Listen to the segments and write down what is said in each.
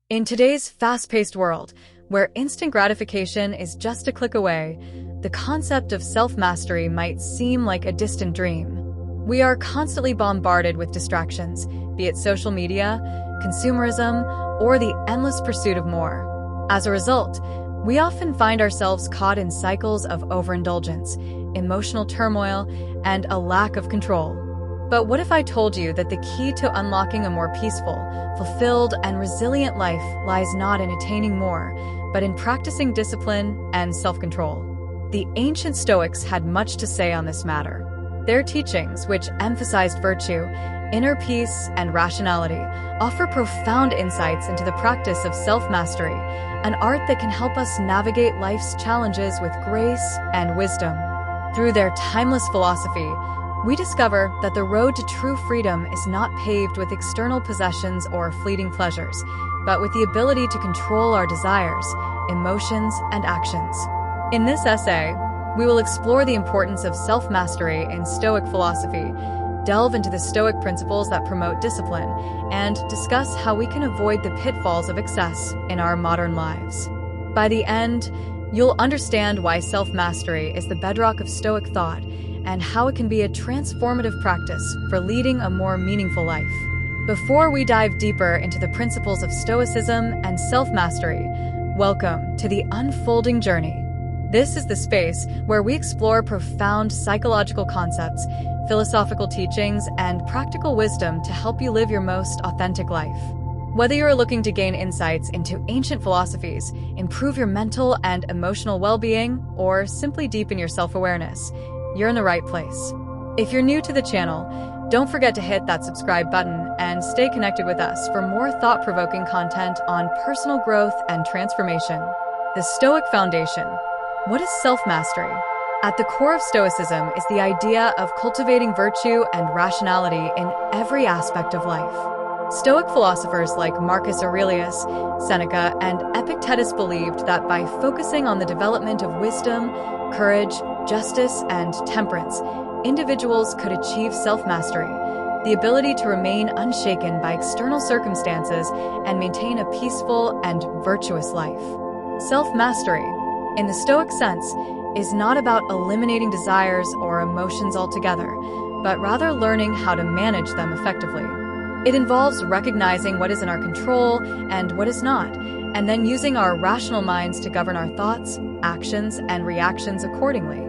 In today's fast-paced world, where instant gratification is just a click away, the concept of self-mastery might seem like a distant dream. We are constantly bombarded with distractions, be it social media, consumerism, or the endless pursuit of more. As a result, we often find ourselves caught in cycles of overindulgence, emotional turmoil, and a lack of control. But what if I told you that the key to unlocking a more peaceful, fulfilled, and resilient life lies not in attaining more, but in practicing discipline and self-control? The ancient Stoics had much to say on this matter. Their teachings, which emphasized virtue, inner peace, and rationality, offer profound insights into the practice of self-mastery, an art that can help us navigate life's challenges with grace and wisdom. Through their timeless philosophy, we discover that the road to true freedom is not paved with external possessions or fleeting pleasures, but with the ability to control our desires, emotions, and actions. In this essay, we will explore the importance of self-mastery in Stoic philosophy, delve into the Stoic principles that promote discipline, and discuss how we can avoid the pitfalls of excess in our modern lives. By the end, you'll understand why self-mastery is the bedrock of Stoic thought and how it can be a transformative practice for leading a more meaningful life. Before we dive deeper into the principles of Stoicism and self-mastery, welcome to the unfolding journey. This is the space where we explore profound psychological concepts, philosophical teachings, and practical wisdom to help you live your most authentic life. Whether you're looking to gain insights into ancient philosophies, improve your mental and emotional well-being, or simply deepen your self-awareness, you're in the right place. If you're new to the channel, don't forget to hit that subscribe button and stay connected with us for more thought-provoking content on personal growth and transformation. The Stoic Foundation. What is self-mastery? At the core of Stoicism is the idea of cultivating virtue and rationality in every aspect of life. Stoic philosophers like Marcus Aurelius, Seneca, and Epictetus believed that by focusing on the development of wisdom, courage, justice, and temperance, individuals could achieve self-mastery, the ability to remain unshaken by external circumstances and maintain a peaceful and virtuous life. Self-mastery, in the Stoic sense, is not about eliminating desires or emotions altogether, but rather learning how to manage them effectively. It involves recognizing what is in our control and what is not, and then using our rational minds to govern our thoughts, actions, and reactions accordingly.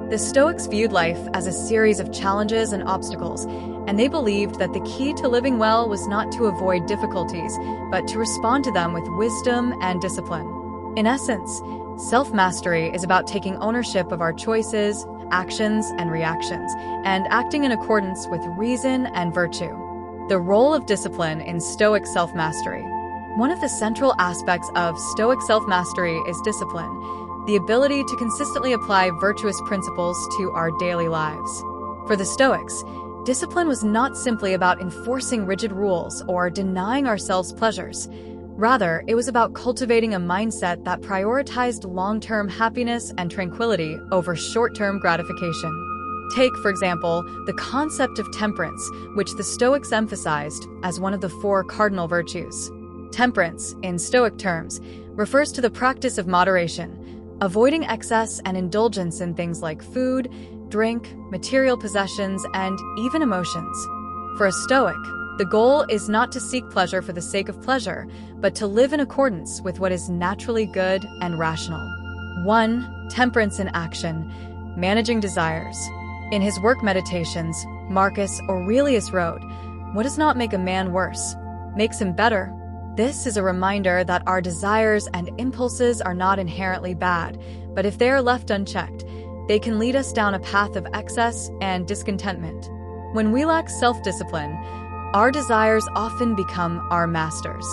The Stoics viewed life as a series of challenges and obstacles, and they believed that the key to living well was not to avoid difficulties, but to respond to them with wisdom and discipline. In essence, self-mastery is about taking ownership of our choices, actions, and reactions, and acting in accordance with reason and virtue. The role of discipline in Stoic self-mastery. One of the central aspects of Stoic self-mastery is discipline, the ability to consistently apply virtuous principles to our daily lives. For the Stoics, discipline was not simply about enforcing rigid rules or denying ourselves pleasures. Rather, it was about cultivating a mindset that prioritized long-term happiness and tranquility over short-term gratification. Take, for example, the concept of temperance, which the Stoics emphasized as one of the 4 cardinal virtues. Temperance, in Stoic terms, refers to the practice of moderation, avoiding excess and indulgence in things like food, drink, material possessions, and even emotions. For a Stoic, the goal is not to seek pleasure for the sake of pleasure, but to live in accordance with what is naturally good and rational. 1. Temperance in action, managing desires. In his work Meditations, Marcus Aurelius wrote, "What does not make a man worse, makes him better." This is a reminder that our desires and impulses are not inherently bad, but if they are left unchecked, they can lead us down a path of excess and discontentment. When we lack self-discipline, our desires often become our masters.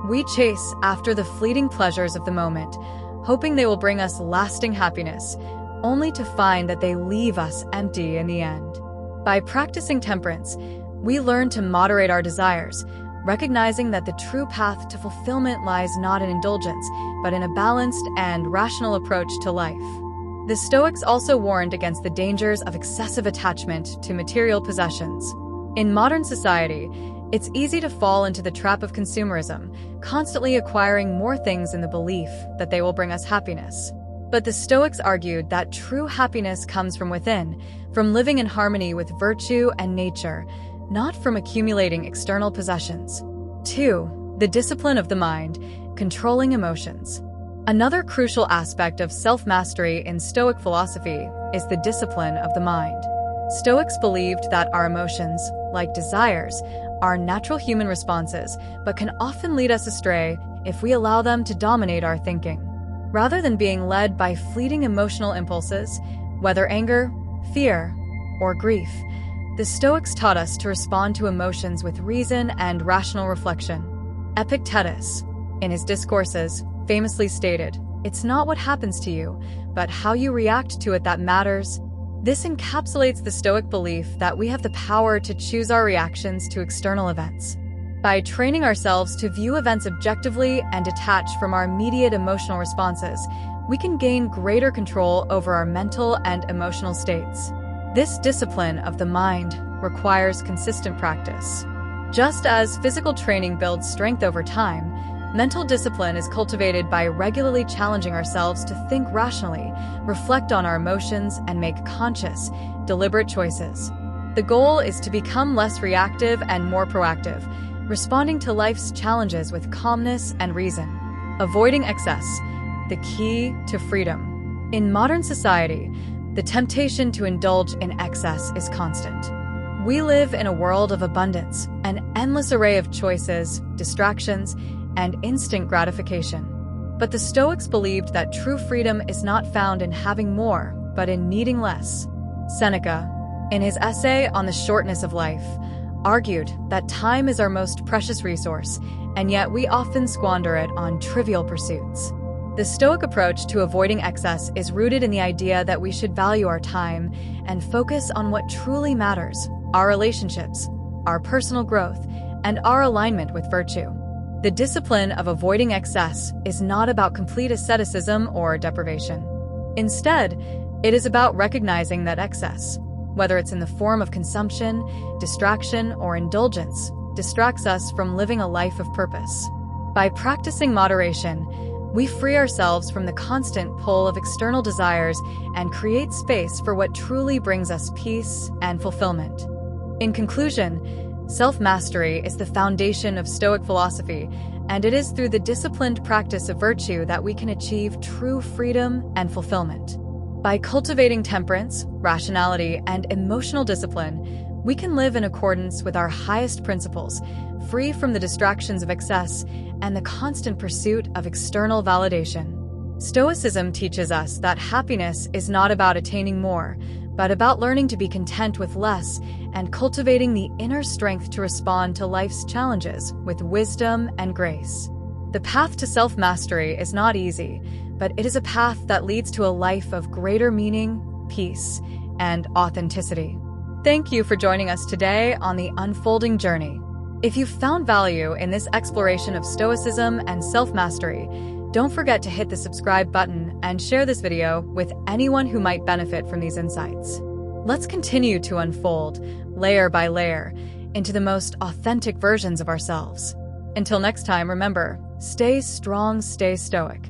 We chase after the fleeting pleasures of the moment, hoping they will bring us lasting happiness, only to find that they leave us empty in the end. By practicing temperance, we learn to moderate our desires, recognizing that the true path to fulfillment lies not in indulgence, but in a balanced and rational approach to life. The Stoics also warned against the dangers of excessive attachment to material possessions. In modern society, It's easy to fall into the trap of consumerism, constantly acquiring more things in the belief that they will bring us happiness. But the Stoics argued that true happiness comes from within, from living in harmony with virtue and nature, not from accumulating external possessions. 2. The discipline of the mind, controlling emotions. Another crucial aspect of self-mastery in Stoic philosophy is the discipline of the mind. Stoics believed that our emotions, like desires, are natural human responses, but can often lead us astray if we allow them to dominate our thinking. Rather than being led by fleeting emotional impulses, whether anger, fear, or grief, the Stoics taught us to respond to emotions with reason and rational reflection. Epictetus, in his discourses, famously stated, "It's not what happens to you, but how you react to it that matters." This encapsulates the Stoic belief that we have the power to choose our reactions to external events. By training ourselves to view events objectively and detach from our immediate emotional responses, we can gain greater control over our mental and emotional states. This discipline of the mind requires consistent practice. Just as physical training builds strength over time, mental discipline is cultivated by regularly challenging ourselves to think rationally, reflect on our emotions, and make conscious, deliberate choices. The goal is to become less reactive and more proactive, responding to life's challenges with calmness and reason. Avoiding excess, the key to freedom. In modern society, the temptation to indulge in excess is constant. We live in a world of abundance, an endless array of choices, distractions, and instant gratification. But the Stoics believed that true freedom is not found in having more, but in needing less. Seneca, in his essay on the shortness of life, argued that time is our most precious resource, and yet we often squander it on trivial pursuits. The Stoic approach to avoiding excess is rooted in the idea that we should value our time and focus on what truly matters: our relationships, our personal growth, and our alignment with virtue. The discipline of avoiding excess is not about complete asceticism or deprivation. Instead, it is about recognizing that excess, whether it's in the form of consumption, distraction, or indulgence, distracts us from living a life of purpose. By practicing moderation, we free ourselves from the constant pull of external desires and create space for what truly brings us peace and fulfillment. In conclusion, self-mastery is the foundation of Stoic philosophy, and it is through the disciplined practice of virtue that we can achieve true freedom and fulfillment. By cultivating temperance, rationality, and emotional discipline, we can live in accordance with our highest principles, free from the distractions of excess and the constant pursuit of external validation. Stoicism teaches us that happiness is not about attaining more, but about learning to be content with less and cultivating the inner strength to respond to life's challenges with wisdom and grace. The path to self-mastery is not easy, but it is a path that leads to a life of greater meaning, peace, and authenticity. Thank you for joining us today on the unfolding journey. If you found value in this exploration of Stoicism and self-mastery, don't forget to hit the subscribe button and share this video with anyone who might benefit from these insights. Let's continue to unfold, layer by layer, into the most authentic versions of ourselves. Until next time, remember, stay strong, stay stoic.